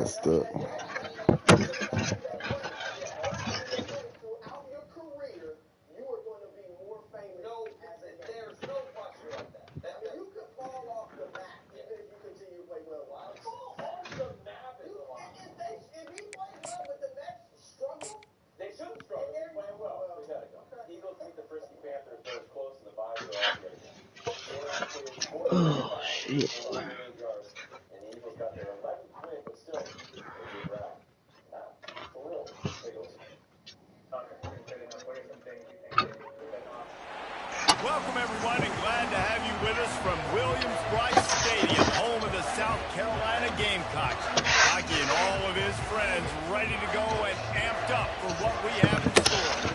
messed up. Oh, shit. Welcome, everyone, and glad to have you with us from Williams-Brice Stadium, home of the South Carolina Gamecocks. Hockey and all of his friends ready to go and amped up for what we have in store.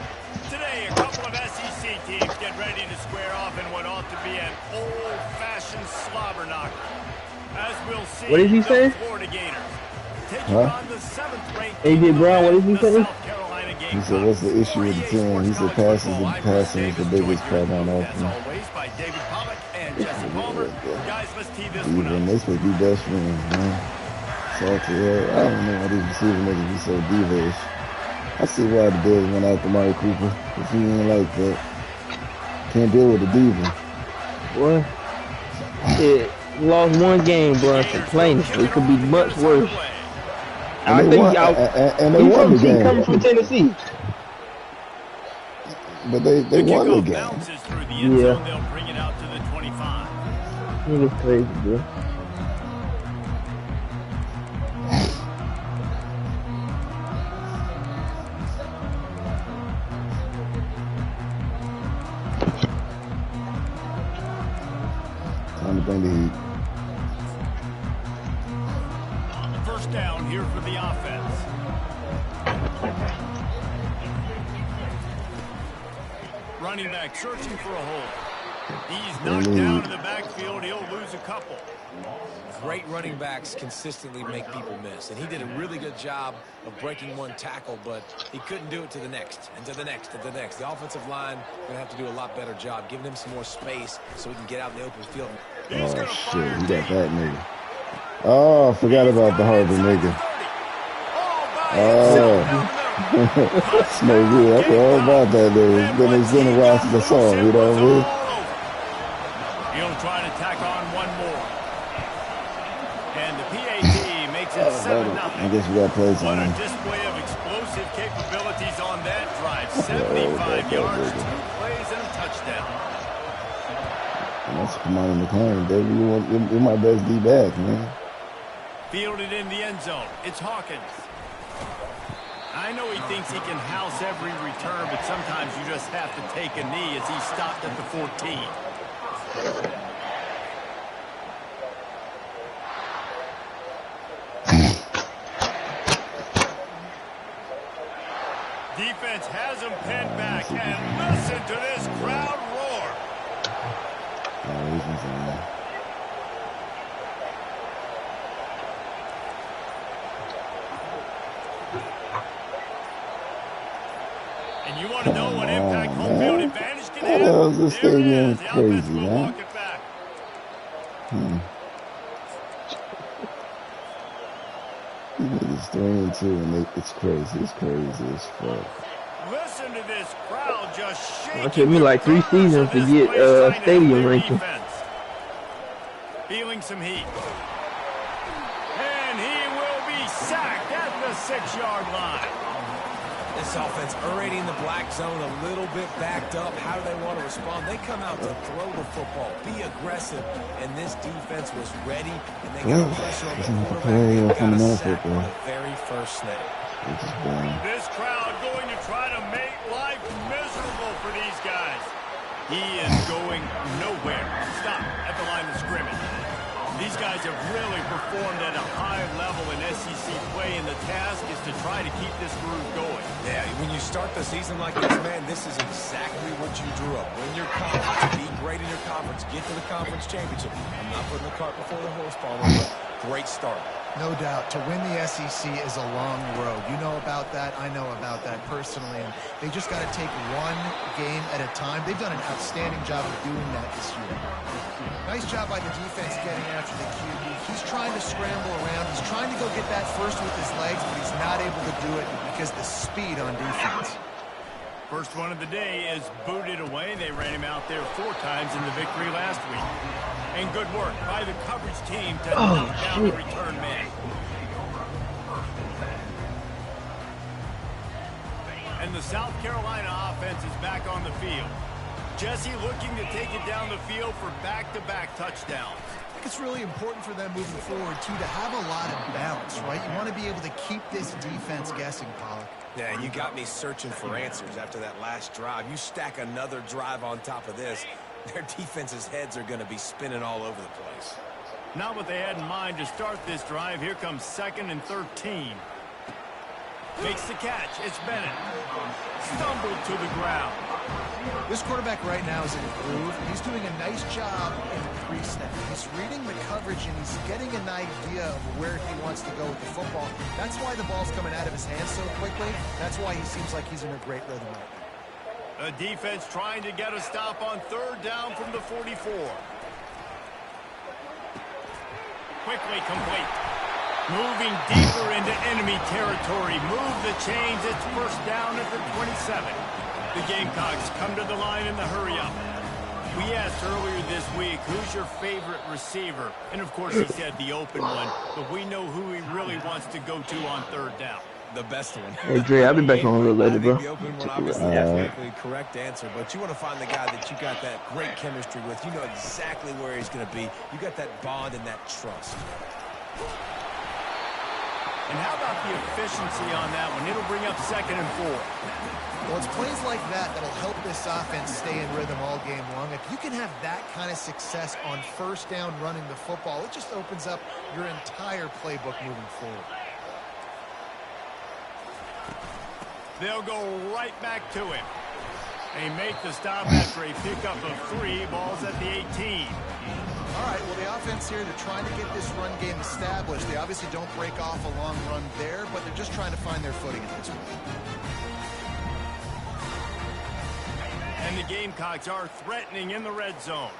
Today, a couple of SEC teams get ready to square off in what ought to be an old-fashioned slobber knocker. As we'll see, what did he say? Florida Gators taking on the 7th-ranked A.J. Brown, what did he say? He said, what's the issue with the team? He said, passing is the biggest problem on offense. Even they supposed to be best friends, man. Salty, I don't know why these receiver niggas be so diva-ish. I see why the Bills went after Mari Cooper. If he ain't like that, can't deal with a diva. Boy, shit, lost one game, bro. Complaining. It could be much worse. And they won the game. Coming from Tennessee. But they won the game. Yeah. They'll bring it out to the 25. Niggas crazy, bro. Time to bring the heat. First down here for the offense. Running back searching for a hole. He's knocked down in the backfield. He'll lose a couple. Great running backs consistently make people miss, and he did a really good job of breaking one tackle, but he couldn't do it to the next, and to the next, and to the next. The offensive line going to have to do a lot better job, giving him some more space so he can get out in the open field. Oh, shit, he got that nigga. Oh, I forgot about the Harvard nigga. Oh. That's no good. I forgot all about that nigga. Then they sent a watch the song, you know what I mean? He'll try to tack on one more. And the PAT makes it 7-0. I guess we got plays on him. What a display of explosive capabilities on that drive. 75 yards, 2 plays, and a touchdown. And that's Kamani McLean, baby. You're my best D-back, man. Fielded in the end zone. It's Hawkins. I know he thinks he can house every return, but sometimes you just have to take a knee as he stopped at the 14. Defense has him pinned back, and listen to this crowd roar. And you want to know what impact home field advantage can have? This stadium crazy, man. It's 3-2, and it's crazy. It's crazy as fuck. Listen to this crowd just shaking. It took me like 3 seasons to get stadium ranking. Feeling some heat. And he will be sacked at the 6-yard line. This offense already in the black zone, a little bit backed up. How do they want to respond? They come out to throw the football, be aggressive, and this defense was ready, and they got pressure on the quarterback. Got a sack on the very first snap. This crowd going to try to make life miserable for these guys. He is going nowhere. Stop at the line of scrimmage. These guys have really performed at a high level in SEC play, and the task is to try to keep this groove going. Yeah, when you start the season like this, man, this is exactly what you drew up. Win your conference, be great in your conference, get to the conference championship. I'm not putting the cart before the horse, Palmer, but great start. No doubt. To win the SEC is a long road. You know about that. I know about that personally. And they just got to take one game at a time. They've done an outstanding job of doing that this year. Nice job by the defense getting after the QB he's trying to scramble around. He's trying to go get that first with his legs, but he's not able to do it because of the speed on defense. First one of the day is booted away. They ran him out there 4 times in the victory last week. And good work by the coverage team to knock down the return man. And the South Carolina offense is back on the field. Jesse looking to take it down the field for back-to-back touchdowns. I think it's really important for them moving forward, too, to have a lot of balance, right? You want to be able to keep this defense guessing, Pollack. Yeah, you got me searching for answers after that last drive. You stack another drive on top of this, their defense's heads are going to be spinning all over the place. Not what they had in mind to start this drive. Here comes 2nd and 13. Makes the catch. It's Bennett. Stumbled to the ground. This quarterback right now is in a groove. He's doing a nice job in 3-step. He's reading the coverage, and he's getting an idea of where he wants to go with the football. That's why the ball's coming out of his hands so quickly. That's why he seems like he's in a great rhythm right now. The defense trying to get a stop on 3rd down from the 44. Quickly complete. Moving deeper into enemy territory. Move the chains. It's 1st down at the 27. The Gamecocks come to the line in the hurry-up. We asked earlier this week, who's your favorite receiver? And, of course, he said the open one. But we know who he really wants to go to on 3rd down. The best one. Hey, Dre, I'll be back on a little later, bro. The open one, obviously, the correct answer. But you want to find the guy that you got that great chemistry with. You know exactly where he's going to be. You got that bond and that trust. And how about the efficiency on that one? It'll bring up 2nd and 4. Well, it's plays like that that'll help this offense stay in rhythm all game long. If you can have that kind of success on 1st down running the football, it just opens up your entire playbook moving forward. They'll go right back to him. They make the stop after a pickup of 3. Balls at the 18. All right, well, the offense here, they're trying to get this run game established. They obviously don't break off a long run there, but they're just trying to find their footing at this point. And the Gamecocks are threatening in the red zone.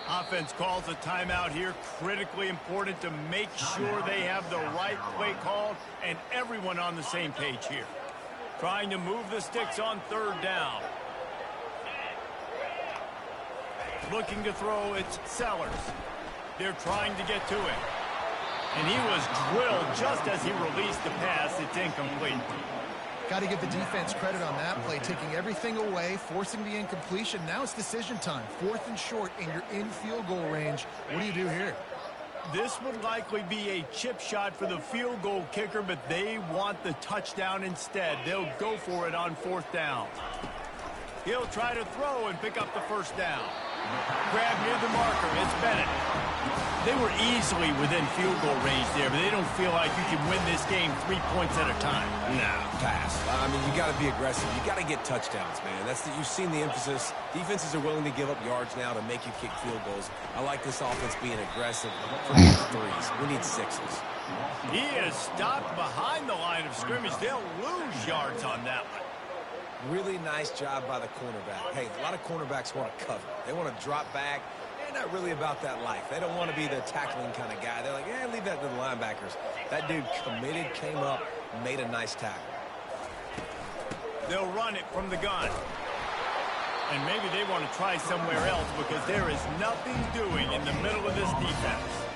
Offense calls a timeout here. Critically important to make sure they have the right play called and everyone on the same page here. Trying to move the sticks on 3rd down. Looking to throw, it's Sellers. They're trying to get to him. And he was drilled just as he released the pass. It's incomplete. Got to give the defense credit on that play, taking everything away, forcing the incompletion. Now it's decision time. 4th and short, and you're in field goal range. What do you do here? This would likely be a chip shot for the field goal kicker, but they want the touchdown instead. They'll go for it on 4th down. He'll try to throw and pick up the 1st down. Grab near the marker. It's Bennett. They were easily within field goal range there, but they don't feel like you can win this game 3 points at a time. No, pass. I mean, you got to be aggressive. You got to get touchdowns, man. You've seen the emphasis. Defenses are willing to give up yards now to make you kick field goals. I like this offense being aggressive. Forget 3s. We need 6s. He is stopped behind the line of scrimmage. They'll lose yards on that one. Really nice job by the cornerback. Hey, a lot of cornerbacks want to cover. They want to drop back. They're not really about that life. They don't want to be the tackling kind of guy. They're like, yeah, leave that to the linebackers. That dude committed, came up, made a nice tackle. They'll run it from the gun. And maybe they want to try somewhere else because there is nothing doing in the middle of this defense.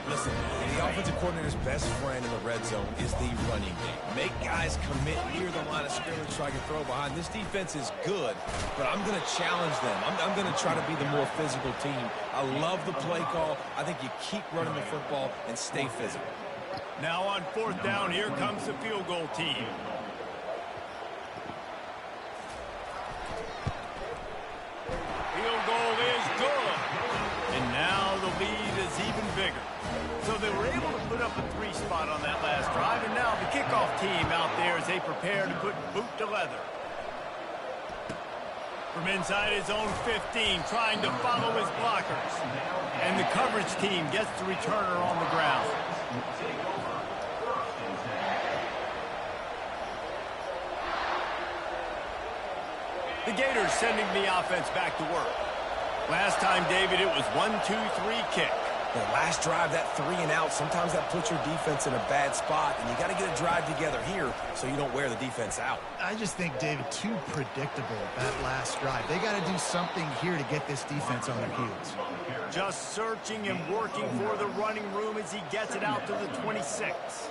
Listen, the offensive coordinator's best friend in the red zone is the running game. Make guys commit near the line of scrimmage so I can throw behind. This defense is good, but I'm going to challenge them. I'm going to try to be the more physical team. I love the play call. I think you keep running the football and stay physical. Now on 4th down, here comes the field goal team. Field goal is good. And now the lead is even bigger. So they were able to put up a 3 spot on that last drive, and now the kickoff team out there as they prepare to put boot to leather. From inside his own 15, trying to follow his blockers. And the coverage team gets the returner on the ground. The Gators sending the offense back to work. Last time, David, it was 1-2-3 kick. The last drive, that 3 and out, sometimes that puts your defense in a bad spot, and you got to get a drive together here so you don't wear the defense out. I just think, David, too predictable, that last drive. They got to do something here to get this defense on their heels. Just searching and working for the running room as he gets it out to the 26.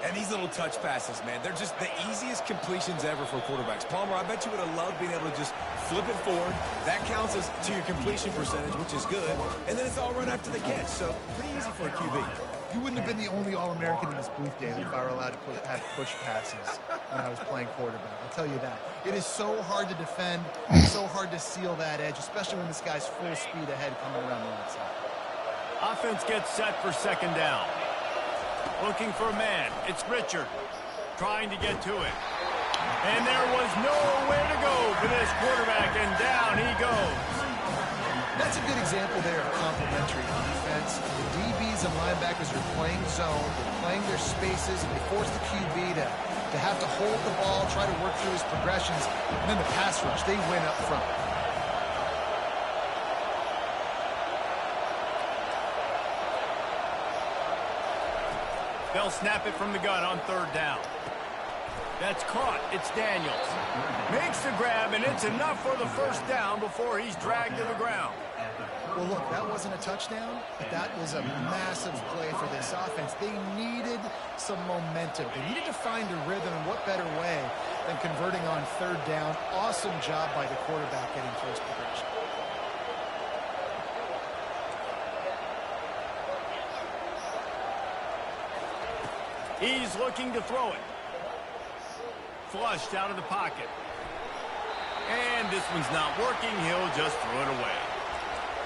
And these little touch passes, man, they're just the easiest completions ever for quarterbacks. Palmer, I bet you would have loved being able to just flip it forward. That counts as to your completion percentage, which is good. And then it's all run after the catch, so pretty easy for a QB. You wouldn't have been the only All-American in this booth, David, if I were allowed to have push passes when I was playing quarterback. I'll tell you that. It is so hard to defend, so hard to seal that edge, especially when this guy's full speed ahead coming around the outside. Offense gets set for second down. Looking for a man. It's Richard trying to get to it. And there was nowhere to go for this quarterback, and down he goes. That's a good example there of complementary defense. The DBs and linebackers are playing zone, they're playing their spaces, and they force the QB to have to hold the ball, try to work through his progressions, and then the pass rush, they win up front. They'll snap it from the gun on third down. That's caught. It's Daniels. Makes the grab, and it's enough for the first down before he's dragged to the ground. Well, look, that wasn't a touchdown, but that was a massive play for this offense. They needed some momentum. They needed to find a rhythm, and what better way than converting on third down. Awesome job by the quarterback getting first progression. He's looking to throw it. Flushed out of the pocket. And this one's not working. He'll just throw it away.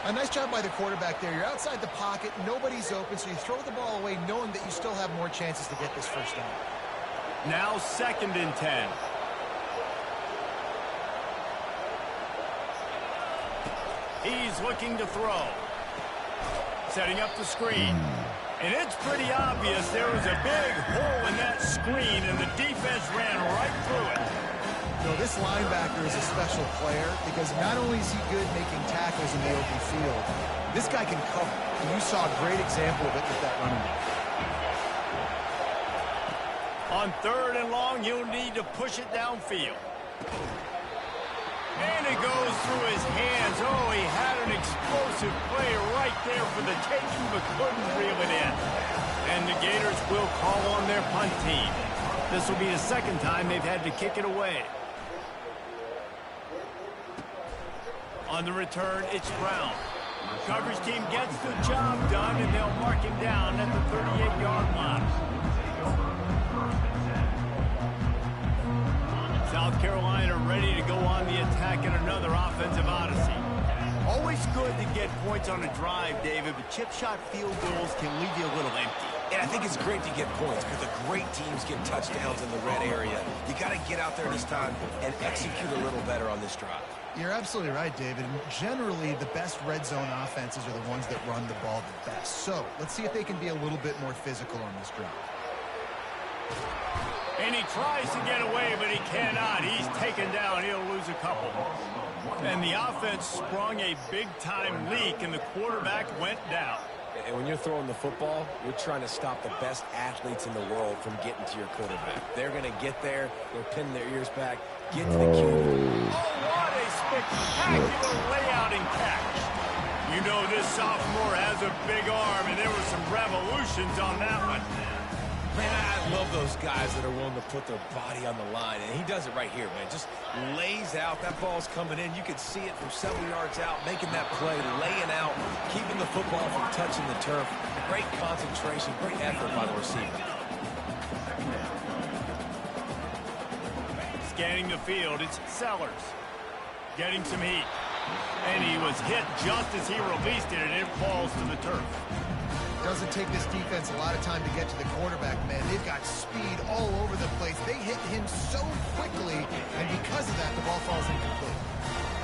A nice job by the quarterback there. You're outside the pocket. Nobody's open, so you throw the ball away knowing that you still have more chances to get this first down. Now 2nd and 10. He's looking to throw. Setting up the screen. And it's pretty obvious there was a big hole in that screen, and the defense ran right through it. So this linebacker is a special player because not only is he good making tackles in the open field, this guy can cover. And you saw a great example of it with that running back. On 3rd and long, you'll need to push it downfield. And it goes through his hands. Oh, he had an explosive play right there for the taking, but couldn't reel it in. And the Gators will call on their punt team. This will be the second time they've had to kick it away. On the return, it's Brown. Coverage team gets the job done, and they'll mark him down at the 38-yard line. South Carolina ready to go on the attack in another offensive odyssey. Always good to get points on a drive, David, but chip shot field goals can leave you a little empty. And I think it's great to get points because the great teams get touchdowns in the red area. You got to get out there this time and execute a little better on this drive. You're absolutely right, David. Generally, the best red zone offenses are the ones that run the ball the best. So let's see if they can be a little bit more physical on this drive. And he tries to get away, but he cannot. He's taken down. He'll lose a couple. And the offense sprung a big-time leak, and the quarterback went down. And when you're throwing the football, you're trying to stop the best athletes in the world from getting to your quarterback. They're going to get there. They're pinning their ears back. Get to the QB. Oh, what a spectacular layout and catch. You know this sophomore has a big arm, and there were some revolutions on that one. Man, I love those guys that are willing to put their body on the line, and he does it right here, man. Just lays out. That ball's coming in. You can see it from several yards out, making that play, laying out, keeping the football from touching the turf. Great concentration, great effort by the receiver. Scanning the field, it's Sellers. Getting some heat. And he was hit just as he released it, and it falls to the turf. Doesn't take this defense a lot of time to get to the quarterback, man. They've got speed all over the place. They hit him so quickly, and because of that, the ball falls incomplete.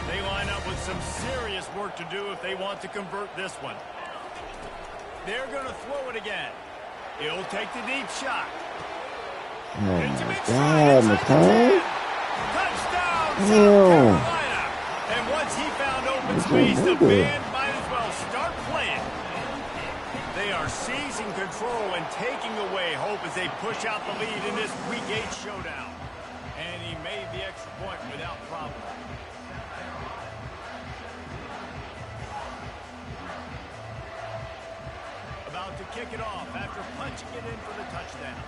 They line up with some serious work to do if they want to convert this one. They're going to throw it again. He'll take the deep shot. Oh, my God, McCoy. Touchdown, South Damn. Carolina. And once he found open What's space, the your nigga? band might as well start playing. They are seizing control and taking away hope as they push out the lead in this Week 8 showdown. And he made the extra point without problem. About to kick it off after punching it in for the touchdown.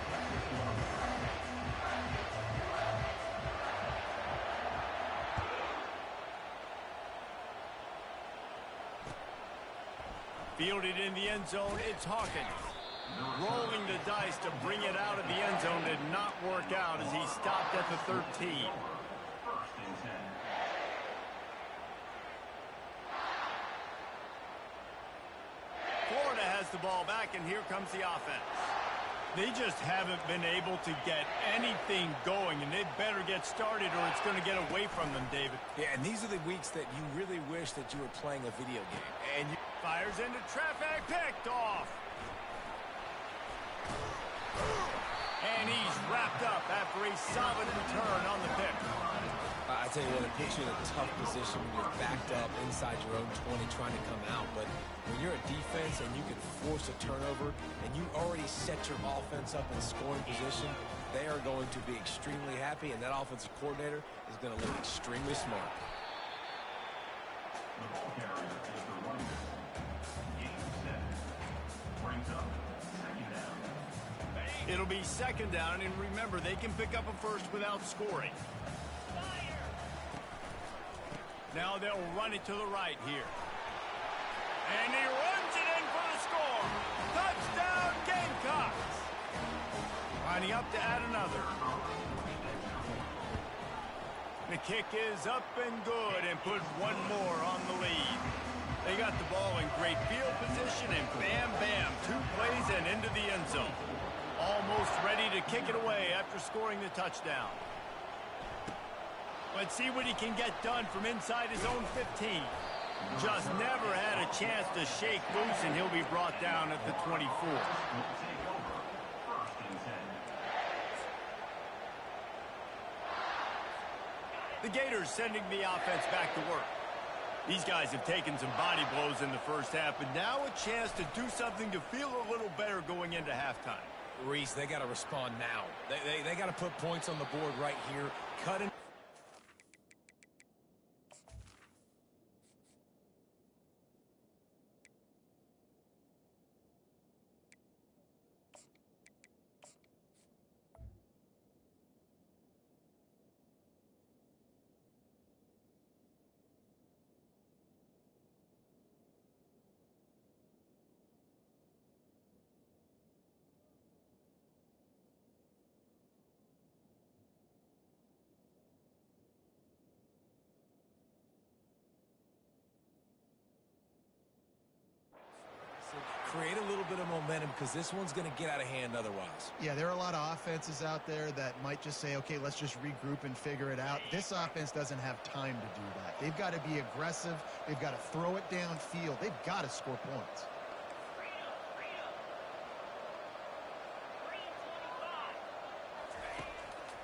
Fielded in the end zone, it's Hawkins. Rolling the dice to bring it out of the end zone did not work out as he stopped at the 13. Florida has the ball back, and here comes the offense. They just haven't been able to get anything going, and they'd better get started or it's going to get away from them, David. Yeah, and these are the weeks that you really wish that you were playing a video game. And you fires into traffic, picked off. And he's wrapped up after a solid return on the pick. I tell you what, it puts you in a tough position when you're backed up inside your own 20 trying to come out. But when you're a defense and you can force a turnover and you already set your offense up in scoring position, they are going to be extremely happy, and that offensive coordinator is going to look extremely smart. It'll be second down, and remember, they can pick up a first without scoring. Now they'll run it to the right here. And he runs it in for the score. Touchdown, Gamecocks. Lining up to add another. The kick is up and good and put one more on the lead. They got the ball in great field position, and bam, bam, 2 plays and into the end zone. Almost ready to kick it away after scoring the touchdown. Let's see what he can get done from inside his own 15. Just never had a chance to shake loose, and he'll be brought down at the 24. The Gators sending the offense back to work. These guys have taken some body blows in the first half, but now a chance to do something to feel a little better going into halftime. Reese, they got to respond now. They got to put points on the board right here. Cut in. Create a little bit of momentum because this one's going to get out of hand otherwise. Yeah, there are a lot of offenses out there that might just say, okay, let's just regroup and figure it out. This offense doesn't have time to do that. They've got to be aggressive. They've got to throw it downfield. They've got to score points.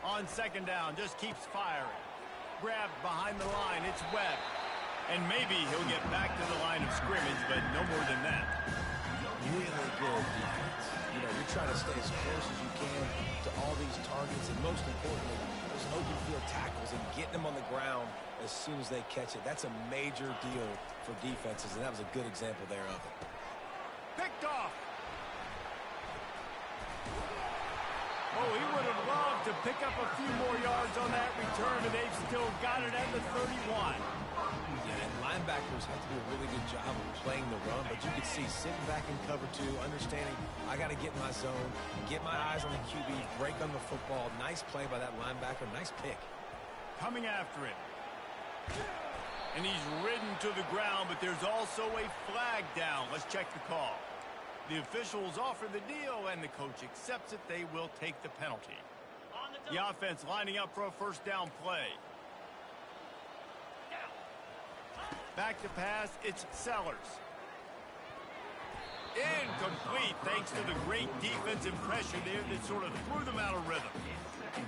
On second down, just keeps firing. Grabbed behind the line, it's Webb. And maybe he'll get back to the line of scrimmage, but no more than that. Really good defense. You know, you're trying to stay as close as you can to all these targets, and most importantly, those open field tackles and getting them on the ground as soon as they catch it. That's a major deal for defenses, and that was a good example there of it. Picked off. Oh, he would have loved to pick up a few more yards on that return, but they've still got it at the 31. Yeah, and linebackers have to do a really good job of playing the run, but you can see sitting back in cover 2, understanding I got to get in my zone, get my eyes on the QB, break on the football. Nice play by that linebacker. Nice pick. Coming after it. And he's ridden to the ground, but there's also a flag down. Let's check the call. The officials offer the deal, and the coach accepts it. They will take the penalty. The offense lining up for a first down play. Back to pass, it's Sellers. Incomplete, thanks to the great defensive pressure there that sort of threw them out of rhythm.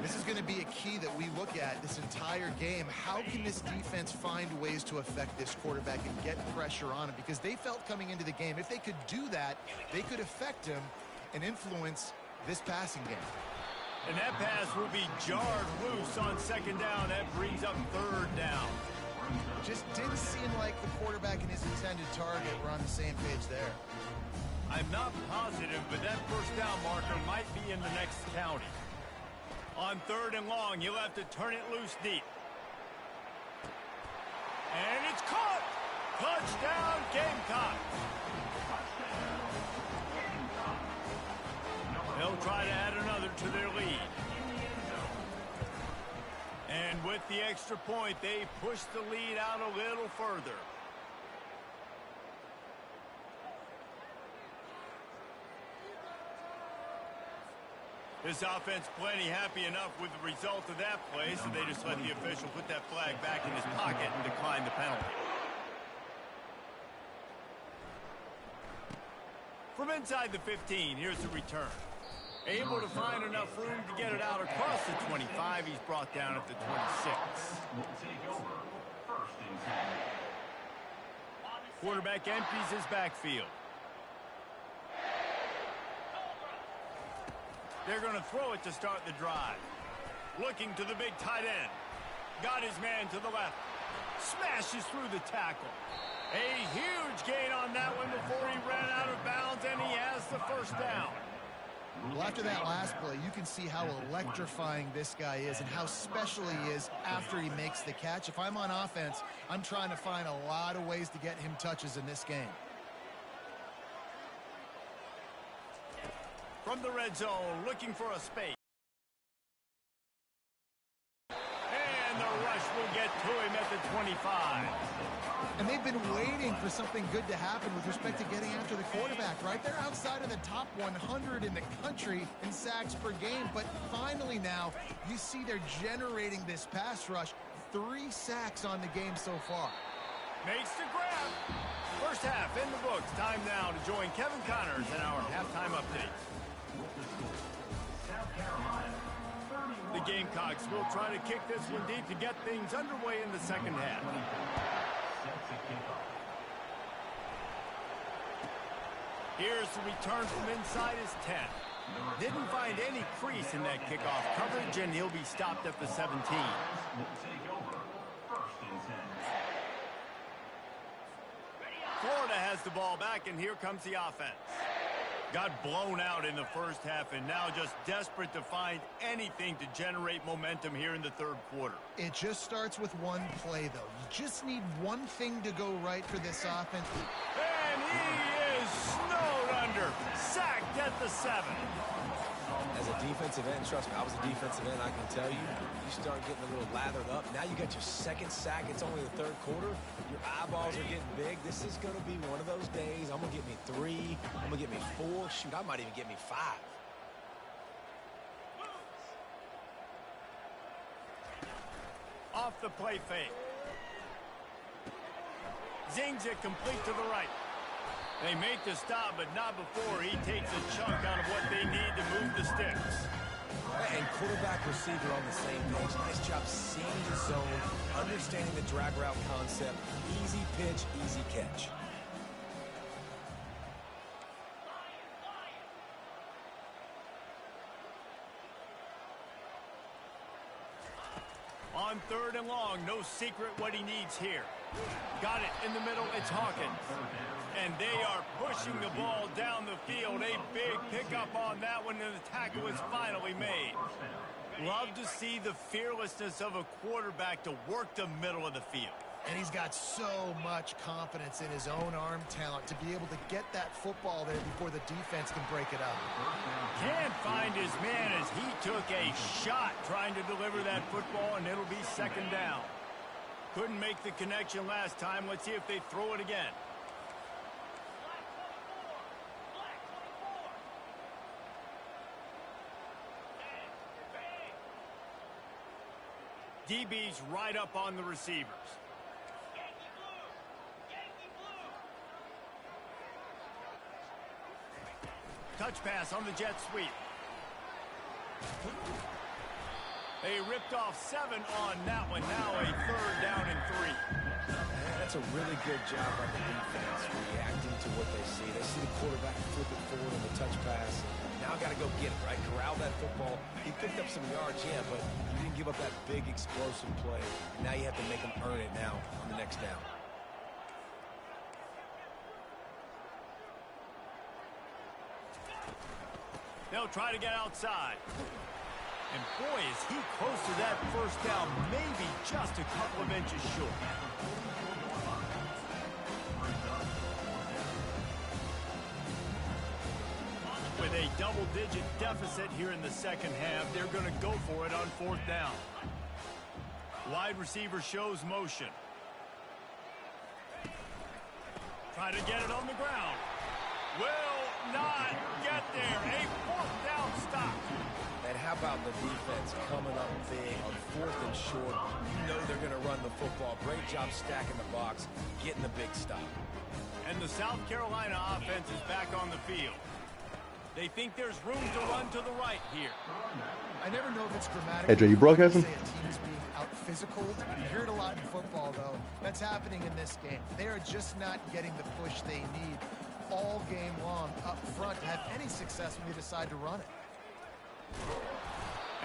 This is going to be a key that we look at this entire game. How can this defense find ways to affect this quarterback and get pressure on him? Because they felt coming into the game, if they could do that, they could affect him and influence this passing game. And that pass will be jarred loose on second down. That brings up third down. Just didn't seem like the quarterback and his intended target were on the same page there. I'm not positive, but that first down marker might be in the next county. On third and long, he'll have to turn it loose deep. And it's caught! Touchdown, Gamecocks! They'll try to add another to their lead. And with the extra point, they push the lead out a little further. This offense plenty happy enough with the result of that play, so they just let the official put that flag back in his pocket and decline the penalty. From inside the 15, here's the return. Able to find enough room to get it out across the 25. He's brought down at the 26. Quarterback empties his backfield. They're going to throw it to start the drive. Looking to the big tight end. Got his man to the left. Smashes through the tackle. A huge gain on that one before he ran out of bounds, and he has the first down. Well, after that last play, you can see how electrifying this guy is and how special he is after he makes the catch. If I'm on offense, I'm trying to find a lot of ways to get him touches in this game. From the red zone, looking for a space. And the rush will get to him at the 25. And they've been waiting for something good to happen with respect to getting after the quarterback, right? They're outside of the top 100 in the country in sacks per game. But finally now, you see they're generating this pass rush. 3 sacks on the game so far. Makes the grab. First half in the books. Time now to join Kevin Connors in our halftime update. The Gamecocks will try to kick this one deep to get things underway in the second half. Here's the return from inside his 10. Didn't find any crease in that kickoff coverage, and he'll be stopped at the 17. Florida has the ball back, and here comes the offense. Got blown out in the first half and now just desperate to find anything to generate momentum here in the third quarter. It just starts with one play, though. You just need one thing to go right for this offense. And he is snowed under, sacked at the 7. As a defensive end, trust me, I was a defensive end, I can tell you, you start getting a little lathered up. Now you got your second sack. It's only the third quarter. Your eyeballs are getting big. This is going to be one of those days. I'm going to get me 3. I'm going to get me 4. Shoot, I might even get me 5. Off the play fake. Zings it complete to the right. They make the stop, but not before he takes a chunk out of what they need to move the sticks. And quarterback receiver on the same page. Nice job seeing the zone, understanding the drag route concept. Easy pitch, easy catch. On third and long, no secret what he needs here. Got it in the middle, it's Hawkins. And they are pushing the ball down the field. A big pickup on that one, and the tackle is finally made. Love to see the fearlessness of a quarterback to work the middle of the field. And he's got so much confidence in his own arm talent to be able to get that football there before the defense can break it up. Can't find his man as he took a shot trying to deliver that football, and it'll be second down. Couldn't make the connection last time. Let's see if they throw it again. DB's right up on the receivers. Touch pass on the jet sweep. They ripped off 7 on that one. Now a 3rd down and 3. That's a really good job by the defense, reacting to what they see. They see the quarterback flip it forward on the touch pass. Now got to go get it, right? Corral that football. He picked up some yards, yeah, but you didn't give up that big explosive play. And now you have to make them earn it now on the next down. They'll try to get outside. And boy, is he close to that 1st down, maybe just a couple of inches short. With a double-digit deficit here in the 2nd half, they're going to go for it on 4th down. Wide receiver shows motion. Try to get it on the ground. Will not get there. A 4th down stop. And how about the defense coming up big on 4th and short? You know they're going to run the football. Great job stacking the box, getting the big stop. And the South Carolina offense is back on the field. They think there's room to run to the right here. I never know if it's dramatic. Hey, Jay, you broadcasting? Say a team is being out-physical. You hear it a lot in football, though. That's happening in this game. They are just not getting the push they need all game long up front to have any success when they decide to run it.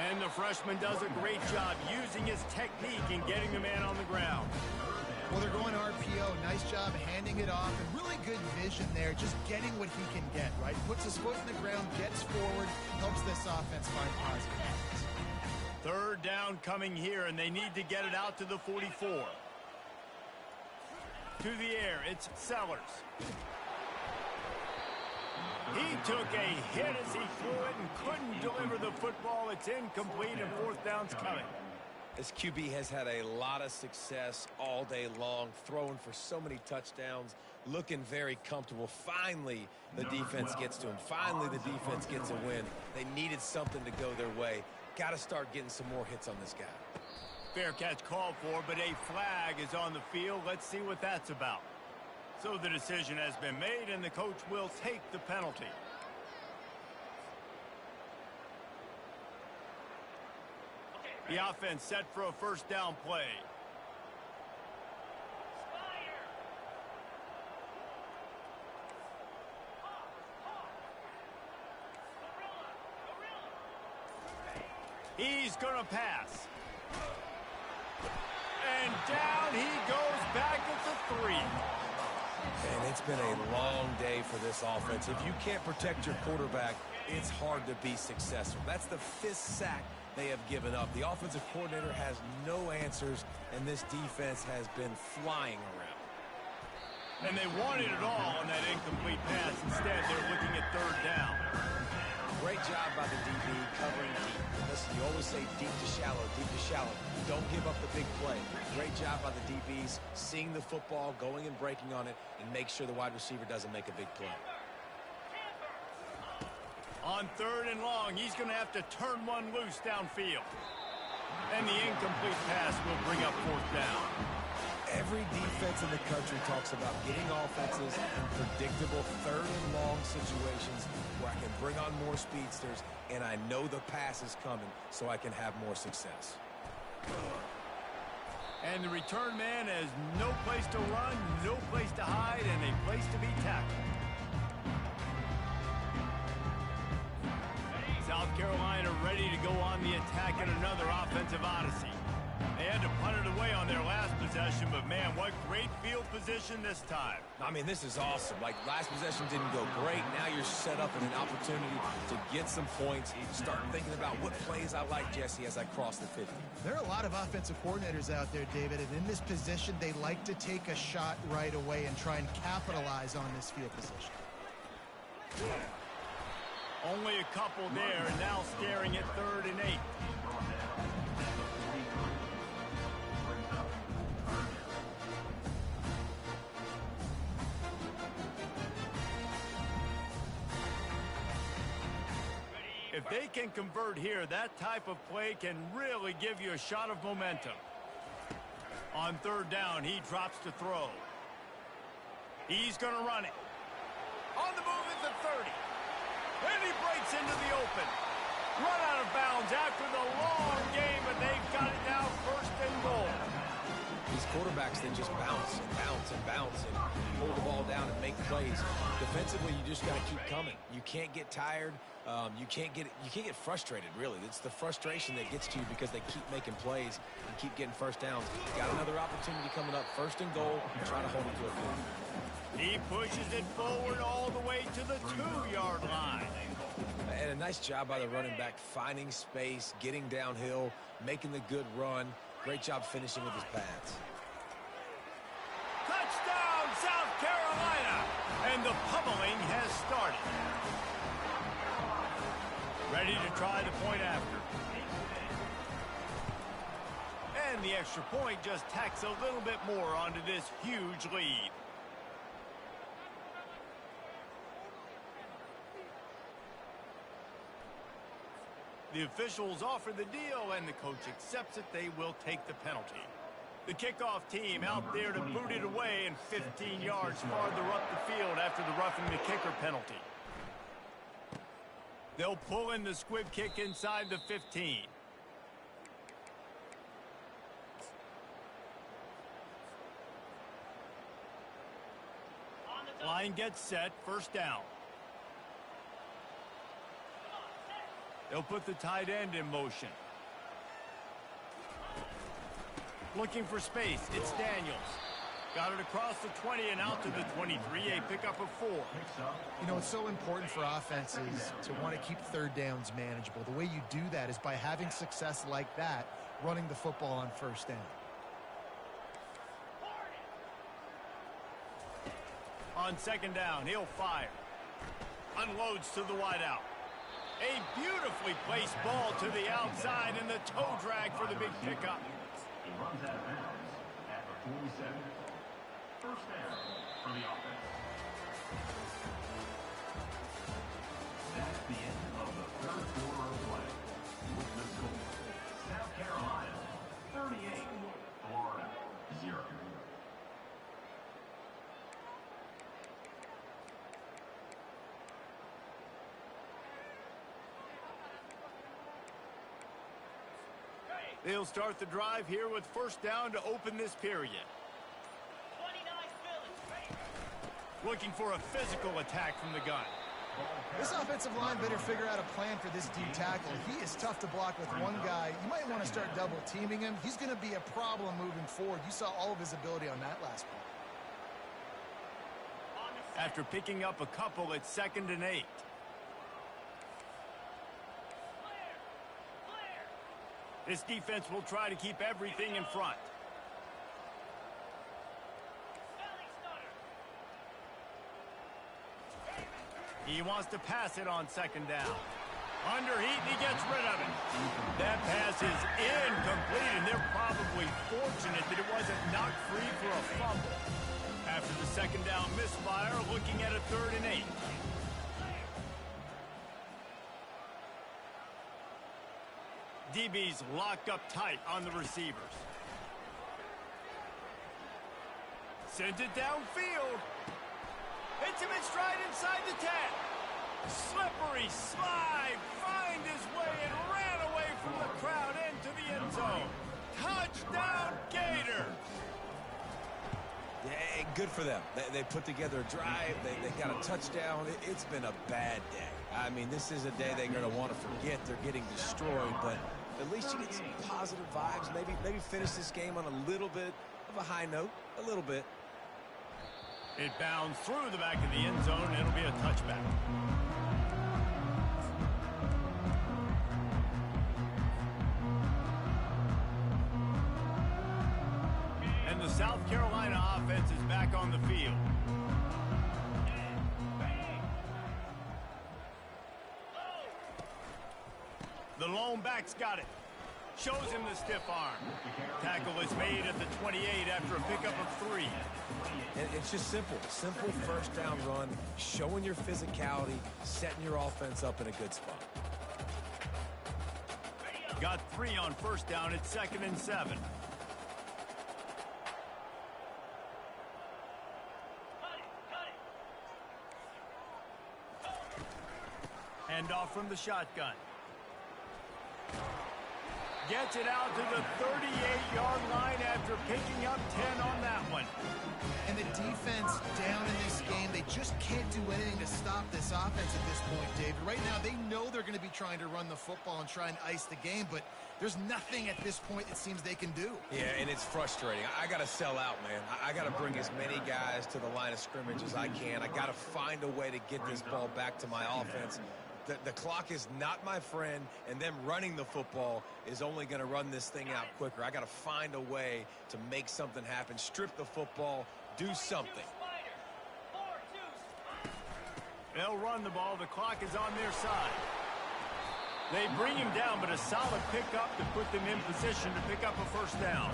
And the freshman does a great job using his technique and getting the man on the ground. Well, they're going RPO. Nice job handing it off, and really good vision there, just getting what he can get, right? Puts his foot in the ground, gets forward, helps this offense find positive balance. 3rd down coming here, and they need to get it out to the 44. To the air, it's Sellers. He took a hit as he threw it and couldn't deliver the football. It's incomplete, and 4th down's coming. This QB has had a lot of success all day long, throwing for so many touchdowns, looking very comfortable. Finally, the defense gets to him. Finally, the defense gets a win. They needed something to go their way. Got to start getting some more hits on this guy. Fair catch called for, but a flag is on the field. Let's see what that's about. So the decision has been made, and the coach will take the penalty. The offense set for a 1st down play. He's going to pass. And down he goes back at the 3. And it's been a long day for this offense. If you can't protect your quarterback, it's hard to be successful. That's the 5th sack they have given up. The offensive coordinator has no answers, and this defense has been flying around. And they wanted it all on that incomplete pass. Instead, they're looking at 3rd down. Great job by the DB covering deep. Listen, you always say deep to shallow, deep to shallow. Don't give up the big play. Great job by the DBs, seeing the football, going and breaking on it, and make sure the wide receiver doesn't make a big play. On 3rd and long, he's going to have to turn one loose downfield. And the incomplete pass will bring up 4th down. Every defense in the country talks about getting offenses in predictable 3rd and long situations where I can bring on more speedsters and I know the pass is coming so I can have more success. And the return man has no place to run, no place to hide, and a place to be tackled. South Carolina ready to go on the attack in another offensive odyssey. They had to punt it away on their last possession, but man, what great field position this time. I mean, this is awesome. Like, last possession didn't go great. Now you're set up in an opportunity to get some points. Start thinking about what plays I like, Jesse, as I cross the 50. There are a lot of offensive coordinators out there, David, and in this position, they like to take a shot right away and try and capitalize on this field position. Only a couple there, and now staring at 3rd and 8. If they can convert here, that type of play can really give you a shot of momentum. On 3rd down, he drops to throw. He's going to run it. On the move at the 30. And he breaks into the open. Run out of bounds after the long game, but they've got it now first and goal. These quarterbacks, they just bounce and bounce and bounce and hold the ball down and make plays. Defensively, you just got to keep coming. You can't get tired. You can't get frustrated, really. It's the frustration that gets to you because they keep making plays and keep getting first downs. Got another opportunity coming up, first and goal, and try to hold it to a field. He pushes it forward all the way to the 2-yard line. And a nice job by the running back, finding space, getting downhill, making the good run. Great job finishing with his pads. Touchdown, South Carolina! And the pummeling has started. Ready to try the point after. And the extra point just tacks a little bit more onto this huge lead. The officials offer the deal, and the coach accepts it. They will take the penalty. The kickoff team out there to boot it away and 15 yards farther up the field after the roughing the kicker penalty. They'll pull in the squib kick inside the 15. Line gets set, first down. They'll put the tight end in motion. Looking for space, it's Daniels. Got it across the 20 and out to the 23, a pickup of 4. You know, it's so important for offenses to want to keep third downs manageable. The way you do that is by having success like that, running the football on first down. On second down, he'll fire. Unloads to the wideout. A beautifully placed ball to the outside and the toe drag for the big pickup. He runs out of bounds at the 47. First down for the offense. That's the end of the third quarter of play. With the score, South Carolina 38, Florida 0. They'll start the drive here with first down to open this period. 29 Phillies. Looking for a physical attack from the gun. This offensive line better figure out a plan for this D tackle. He is tough to block with one guy. You might want to start double teaming him. He's going to be a problem moving forward. You saw all of his ability on that last play. After picking up a couple, it's 2nd and 8. This defense will try to keep everything in front. He wants to pass it on second down. Underheat, and he gets rid of it. That pass is incomplete, and they're probably fortunate that it wasn't knocked free for a fumble. After the second down misfire, looking at a 3rd and 8. DB's locked up tight on the receivers. Sends it downfield. Hits him in stride inside the 10. Slippery slide. Find his way and ran away from the crowd into the end zone. Touchdown Gators. Yeah, good for them. They put together a drive. They got a touchdown. It's been a bad day. I mean, this is a day they're going to want to forget. They're getting destroyed, but at least you get some positive vibes. Maybe finish this game on a little bit of a high note. A little bit. It bounds through the back of the end zone, and it'll be a touchback. And the South Carolina offense is back on the field. The lone back's got it. Shows him the stiff arm. Tackle is made at the 28 after a pickup of 3. And it's just simple first down run, showing your physicality, setting your offense up in a good spot. Got 3 on first down. It's 2nd and 7. Hand off from the shotgun. gets it out to the 38-yard line after picking up 10 on that one. And the defense down in this game, they just can't do anything to stop this offense at this point, David. Right now, they know they're going to be trying to run the football and try and ice the game, but there's nothing at this point it seems they can do. Yeah, and it's frustrating. I got to sell out, man. I got to bring as many guys to the line of scrimmage as I can. I got to find a way to get this ball back to my offense. The clock is not my friend, and them running the football is only going to run this thing out quicker. I got to find a way to make something happen, strip the football, do something. They'll run the ball. The clock is on their side. They bring him down, but a solid pickup to put them in position to pick up a first down.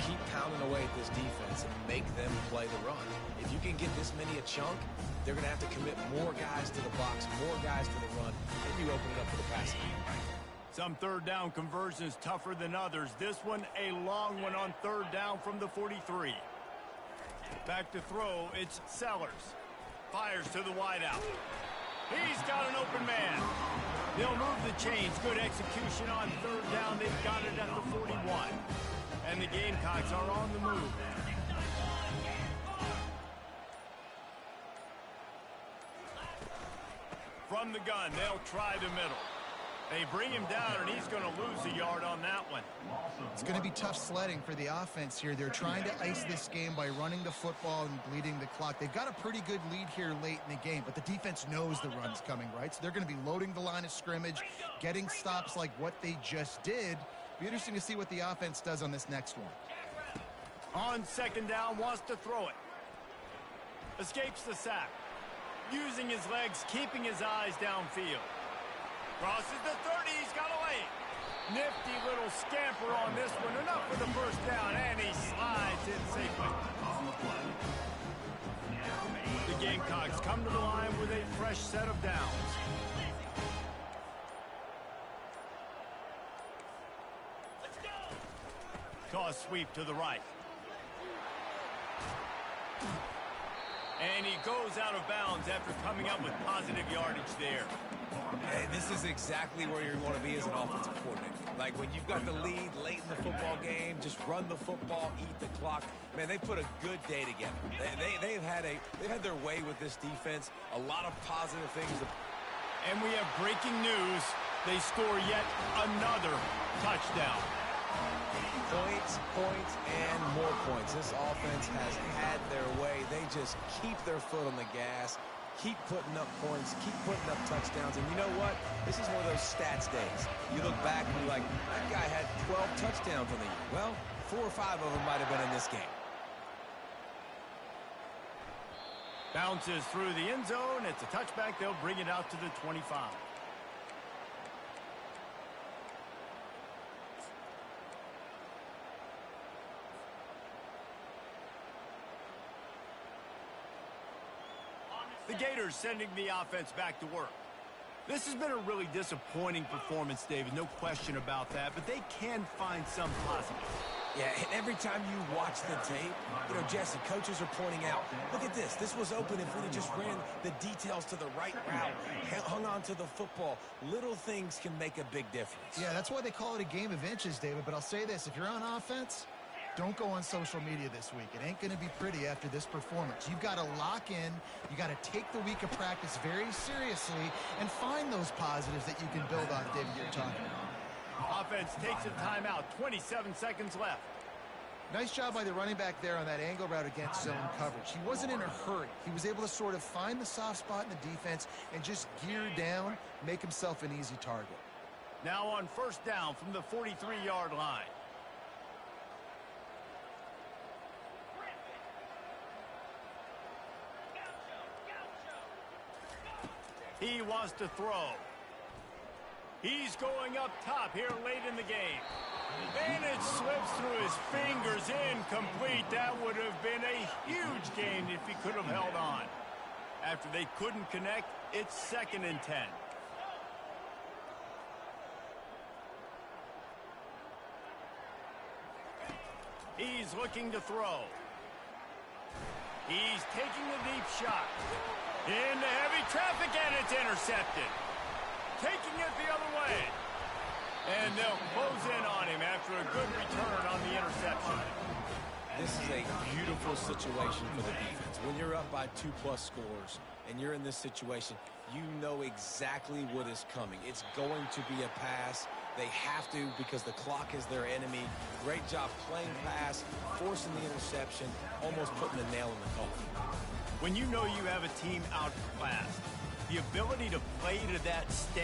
Keep pounding away at this defense and make them play the run. If you can get this many a chunk, they're going to have to commit more guys to the box, more guys to the run, and you open it up for the passing game. Some third down conversions tougher than others. This one, a long one on third down from the 43. Back to throw, it's Sellers. Fires to the wideout. He's got an open man. They'll move the chains. Good execution on third down. They've got it at the 41. And the Gamecocks are on the move. From the gun, they'll try the middle. They bring him down, and he's going to lose a yard on that one. It's going to be tough sledding for the offense here. They're trying to ice this game by running the football and bleeding the clock. They've got a pretty good lead here late in the game, but the defense knows the run's coming, right? So they're going to be loading the line of scrimmage, getting stops like what they just did. Be interesting to see what the offense does on this next one. On second down, wants to throw it. Escapes the sack. Using his legs, keeping his eyes downfield. Crosses the 30, he's got away. Nifty little scamper on this one. Enough for the first down, and he slides in safely. The Gamecocks come to the line with a fresh set of downs. Let's go. Toss sweep to the right. And he goes out of bounds after coming up with positive yardage there. Hey, this is exactly where you want to be as an offensive coordinator. Like when you've got the lead late in the football game, just run the football, eat the clock. Man, they put a good day together. They've had their way with this defense. A lot of positive things. And we have breaking news. They score yet another touchdown. Points, and more points. This offense has had their way. They just keep their foot on the gas, keep putting up points, keep putting up touchdowns. And you know what? This is one of those stats days. You look back and you're like, that guy had 12 touchdowns on the year. Well, 4 or 5 of them might have been in this game. Bounces through the end zone. It's a touchback. They'll bring it out to the 25. The Gators sending the offense back to work. This has been a really disappointing performance, David. No question about that, but they can find some positives. Yeah, and every time you watch the tape, you know, Jesse, coaches are pointing out, look at this. This was open if we just ran the details to the right route, hung on to the football. Little things can make a big difference. Yeah, that's why they call it a game of inches, David. But I'll say this, if you're on offense, don't go on social media this week. It ain't going to be pretty after this performance. You've got to lock in. You got to take the week of practice very seriously and find those positives that you can build on, David, you're talking about. Offense takes a timeout. 27 seconds left. Nice job by the running back there on that angle route against zone coverage. He wasn't in a hurry. He was able to sort of find the soft spot in the defense and just gear down, make himself an easy target. Now on first down from the 43-yard line. He wants to throw. He's going up top here late in the game. And it slips through his fingers, incomplete. That would have been a huge gain if he could have held on. After they couldn't connect, it's 2nd and 10. He's looking to throw. He's taking a deep shot. Into heavy traffic, and it's intercepted. Taking it the other way. And they'll close in on him after a good return on the interception. This is a beautiful situation for the defense. When you're up by 2+ scores and you're in this situation, you know exactly what is coming. It's going to be a pass. They have to because the clock is their enemy. Great job playing pass, forcing the interception, almost putting the nail in the coffin. When you know you have a team outclassed, the ability to play to that state